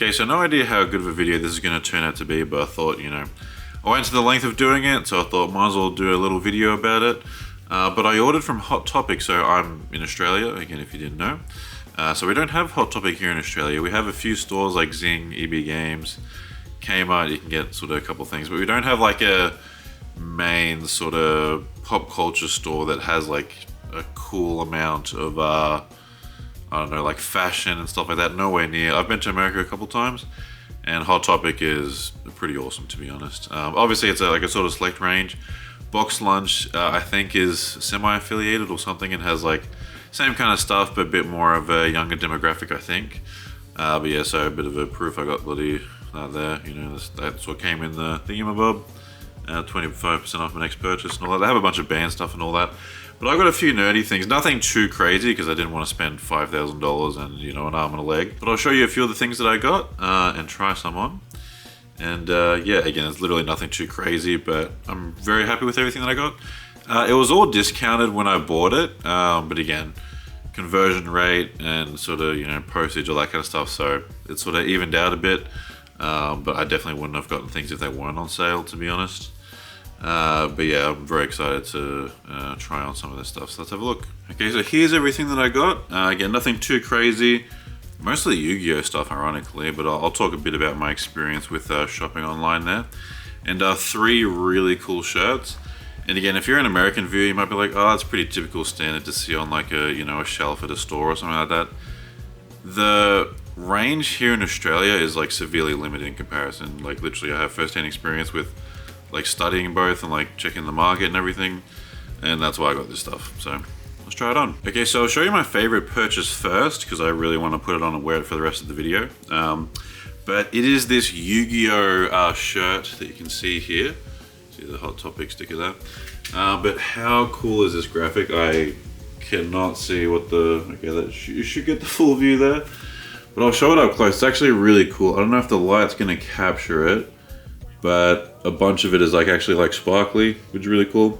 Okay, so no idea how good of a video this is going to turn out to be, but I thought, you know, I went to the length of doing it, so I thought might as well do a little video about it. But I ordered from Hot Topic, so I'm in Australia, again if you didn't know. So we don't have Hot Topic here in Australia. We have a few stores like Zing, EB Games, Kmart, you can get sort of a couple things, but we don't have like a main sort of pop culture store that has like a cool amount of, I don't know, like fashion and stuff like that. Nowhere near. I've been to America a couple times, and Hot Topic is pretty awesome, to be honest. Obviously, it's like a sort of select range. Box Lunch, I think, is semi-affiliated or something and has like same kind of stuff, but a bit more of a younger demographic, I think. But yeah, so a bit of a proof I got bloody there. You know, that's what came in the thingamabob. 25% off my next purchase and all that. They have a bunch of band stuff and all that. But I got a few nerdy things, nothing too crazy because I didn't want to spend $5,000 and, you know, an arm and a leg. But I'll show you a few of the things that I got and try some on. And yeah, again, it's literally nothing too crazy, but I'm very happy with everything that I got. It was all discounted when I bought it, but again, conversion rate and sort of, you know, postage, all that kind of stuff, so it sort of evened out a bit. But I definitely wouldn't have gotten things if they weren't on sale, to be honest. But yeah, I'm very excited to try on some of this stuff, so let's have a look. Okay, so here's everything that I got. Again, nothing too crazy. Mostly Yu-Gi-Oh stuff, ironically, but I'll talk a bit about my experience with shopping online there. And 3 really cool shirts. And again, if you're an American viewer, you might be like, oh, that's pretty typical standard to see on like a, you know, a shelf at a store or something like that. The range here in Australia is like severely limited in comparison. Like literally I have first-hand experience with like studying both and like checking the market and everything. And that's why I got this stuff, so let's try it on. Okay, so I'll show you my favorite purchase first because I really want to put it on and wear it for the rest of the video. But it is this Yu-Gi-Oh shirt that you can see here. See the Hot Topic sticker there. But how cool is this graphic? I cannot see what the, okay, you should get the full view there. But I'll show it up close. It's actually really cool. I don't know if the light's gonna capture it, but a bunch of it is like actually like sparkly, which is really cool.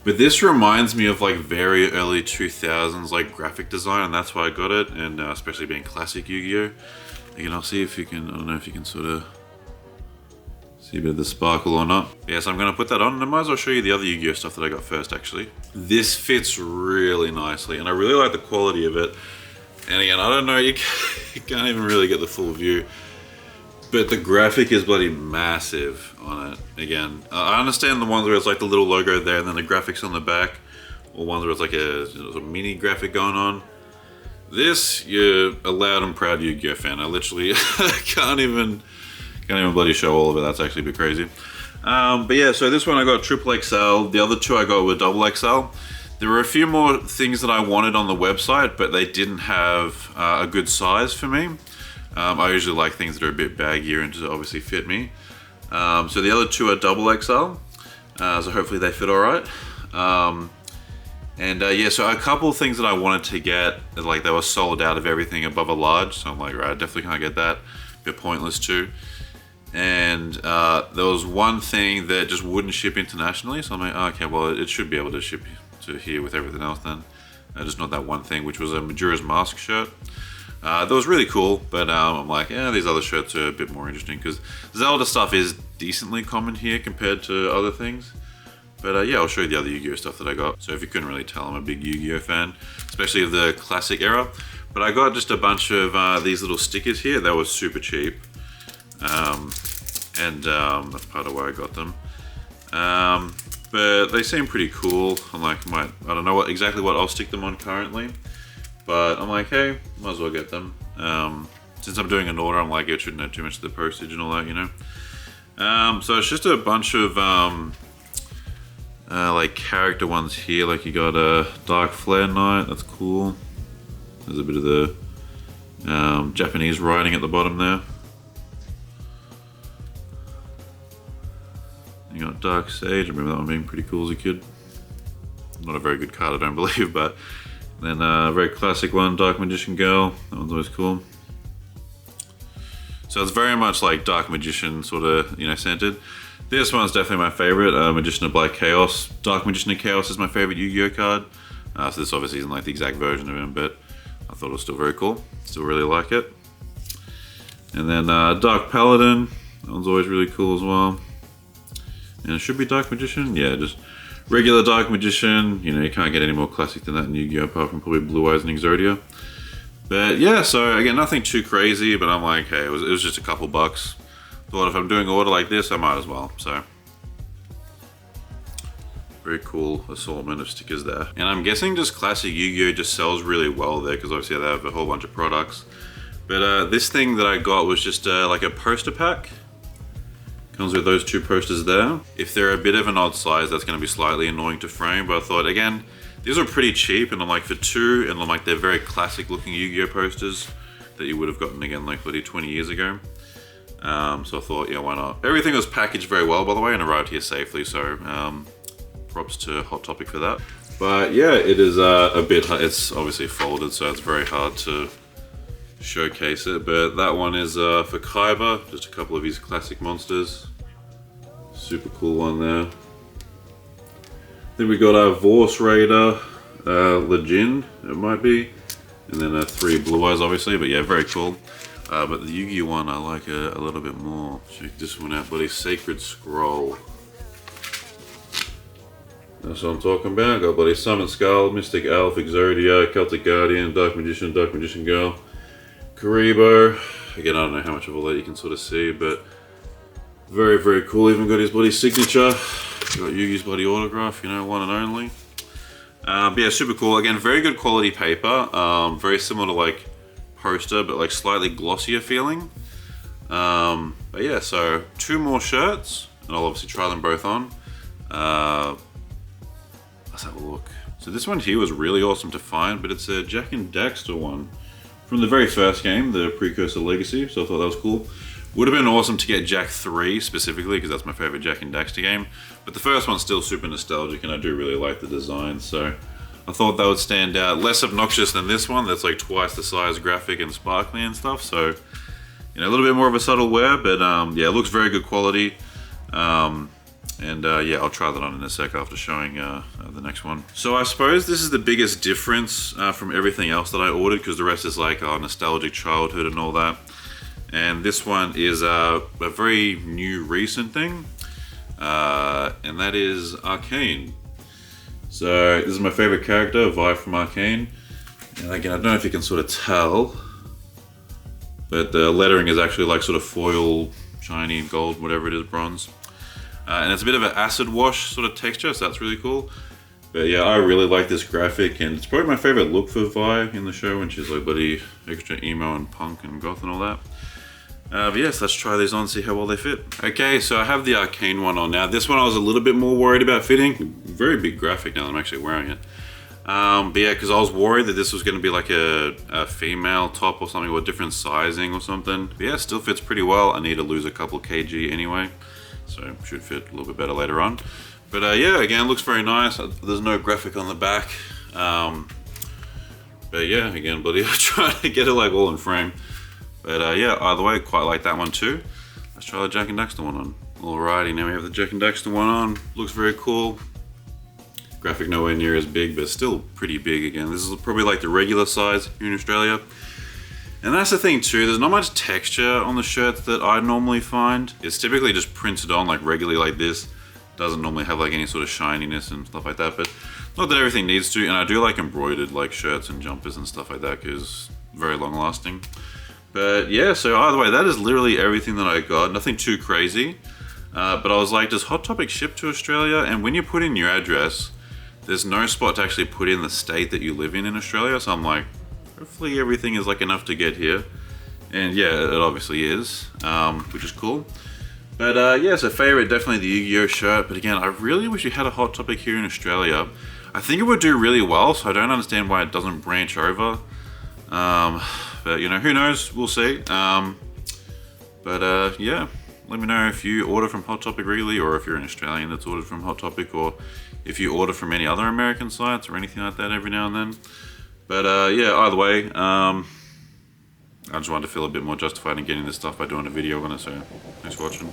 But this reminds me of like very early 2000s like graphic design, and that's why I got it, and especially being classic Yu-Gi-Oh! Again, I'll see if you can, I don't know if you can sort of see a bit of the sparkle or not. Yeah, so I'm gonna put that on, and I might as well show you the other Yu-Gi-Oh! Stuff that I got first, actually. This fits really nicely, and I really like the quality of it. And again, I don't know, you can't even really get the full view, but the graphic is bloody massive on it. Again, I understand the ones where it's like the little logo there and then the graphics on the back, or ones where it's like a mini graphic going on. This, you're a loud and proud Yu-Gi-Oh! Fan. I literally can't even bloody show all of it. That's actually a bit crazy. But yeah, so this one I got triple XL. The other 2 I got were double XL. There were a few more things that I wanted on the website, but they didn't have a good size for me. I usually like things that are a bit baggier and to obviously fit me. So the other 2 are double XL, so hopefully they fit all right. Yeah, so a couple of things that I wanted to get, like they were sold out of everything above a large, so I'm like, right, I definitely can't get that. A bit pointless too. And there was one thing that just wouldn't ship internationally, so I'm like, oh, okay, well, it should be able to ship to here with everything else then. Just not that one thing, which was a Majora's Mask shirt. That was really cool, but I'm like, yeah, these other shirts are a bit more interesting because Zelda stuff is decently common here compared to other things. But yeah, I'll show you the other Yu-Gi-Oh! Stuff that I got. So if you couldn't really tell, I'm a big Yu-Gi-Oh! Fan, especially of the classic era. But I got just a bunch of these little stickers here. They were super cheap. That's part of why I got them. But they seem pretty cool. I'm like, I don't know exactly what I'll stick them on currently. But I'm like, hey, might as well get them. Since I'm doing an order, I'm like, it shouldn't have too much of the postage and all that, you know. So it's just a bunch of like character ones here. Like you got a Dark Flare Knight, that's cool. There's a bit of the Japanese writing at the bottom there. You got Dark Sage. I remember that one being pretty cool as a kid. Not a very good card, I don't believe, but then a very classic one, Dark Magician Girl. That one's always cool. So it's very much like Dark Magician sort of, you know, centered. This one's definitely my favorite, Magician of Black Chaos. Dark Magician of Chaos is my favorite Yu-Gi-Oh card. So this obviously isn't like the exact version of him, but I thought it was still very cool. Still really like it. And then Dark Paladin, that one's always really cool as well. And it should be Dark Magician, yeah, just regular Dark Magician. You know, you can't get any more classic than that in Yu-Gi-Oh! Apart from probably Blue Eyes and Exodia. But yeah, so again, nothing too crazy, but I'm like, hey, it was just a couple bucks. Thought if I'm doing an order like this, I might as well, so. Very cool assortment of stickers there. And I'm guessing just classic Yu-Gi-Oh! Just sells really well there, because obviously they have a whole bunch of products. But this thing that I got was just like a poster pack. Comes with those 2 posters there. If they're a bit of an odd size, that's gonna be slightly annoying to frame, but I thought, again, these are pretty cheap, and I'm like, for 2, and I'm like, they're very classic looking Yu-Gi-Oh! Posters that you would have gotten again like 20 years ago. So I thought, yeah, why not? Everything was packaged very well, by the way, and arrived here safely, so props to Hot Topic for that. But yeah, it is a bit, it's obviously folded, so it's very hard to showcase it, but that one is for Kaiba, just a couple of his classic monsters. Super cool one there. Then we got our Vorse Raider, Legend, it might be, and then 3 Blue Eyes obviously, but yeah, very cool. But the Yu-Gi-Oh! One I like a little bit more. Check this one out, buddy, Sacred Scroll. That's what I'm talking about. Got buddy Summon Skull, Mystic Elf, Exodia, Celtic Guardian, Dark Magician Girl, Karibo. Again, I don't know how much of all that you can sort of see, but very, very cool. Even got his bloody signature. Got Yugi's bloody autograph, you know, one and only. But yeah, super cool. Again, very good quality paper. Very similar to like poster, but like slightly glossier feeling. But yeah, so 2 more shirts, and I'll obviously try them both on. Let's have a look. So this one here was really awesome to find, but it's a Jak and Daxter one from the very first game, the Precursor Legacy, so I thought that was cool. Would have been awesome to get Jak 3 specifically, because that's my favorite Jak and Daxter game, but the first one's still super nostalgic, and I do really like the design, so I thought that would stand out. Less obnoxious than this one, that's like twice the size, graphic and sparkly and stuff, so you know, a little bit more of a subtle wear, but yeah, it looks very good quality. Yeah, I'll try that on in a sec after showing the next one. So I suppose this is the biggest difference from everything else that I ordered, because the rest is like nostalgic childhood and all that. And this one is a very new recent thing, and that is Arcane. So this is my favorite character, Vi from Arcane. And again, I don't know if you can sort of tell, but the lettering is actually like sort of foil, shiny, gold, whatever it is, bronze. And it's a bit of an acid wash sort of texture, so that's really cool. But yeah, I really like this graphic, and it's probably my favorite look for Vi in the show, when she's like bloody extra emo and punk and goth and all that. But yes, let's try these on, see how well they fit. Okay, so I have the Arcane one on now. This one I was a little bit more worried about fitting. Very big graphic now that I'm actually wearing it. But yeah, because I was worried that this was going to be like a female top or something, or a different sizing or something. But yeah, it still fits pretty well. I need to lose a couple kg anyway, so should fit a little bit better later on. But yeah, again, looks very nice. There's no graphic on the back. But yeah, again, bloody trying to get it like all in frame. But yeah, either way, quite like that one too. Let's try the Jak and Daxter one on. Alrighty, now we have the Jak and Daxter one on. Looks very cool. Graphic nowhere near as big, but still pretty big again. This is probably like the regular size here in Australia. And that's the thing too, there's not much texture on the shirts that I normally find. It's typically just printed on like regularly like this. Doesn't normally have like any sort of shininess and stuff like that, but not that everything needs to. And I do like embroidered like shirts and jumpers and stuff like that, because very long lasting. But yeah, so either way, that is literally everything that I got. Nothing too crazy. But I was like, does Hot Topic ship to Australia? And when you put in your address, there's no spot to actually put in the state that you live in Australia. So I'm like, hopefully everything is like enough to get here. And yeah, it obviously is, which is cool. But yeah, so favorite, definitely the Yu-Gi-Oh! Shirt. But again, I really wish you had a Hot Topic here in Australia. I think it would do really well, so I don't understand why it doesn't branch over. But you know, who knows, we'll see. Yeah, let me know if you order from Hot Topic regularly, or if you're an Australian that's ordered from Hot Topic, or if you order from any other American sites or anything like that every now and then. But yeah, either way, I just wanted to feel a bit more justified in getting this stuff by doing a video on it, so thanks for watching.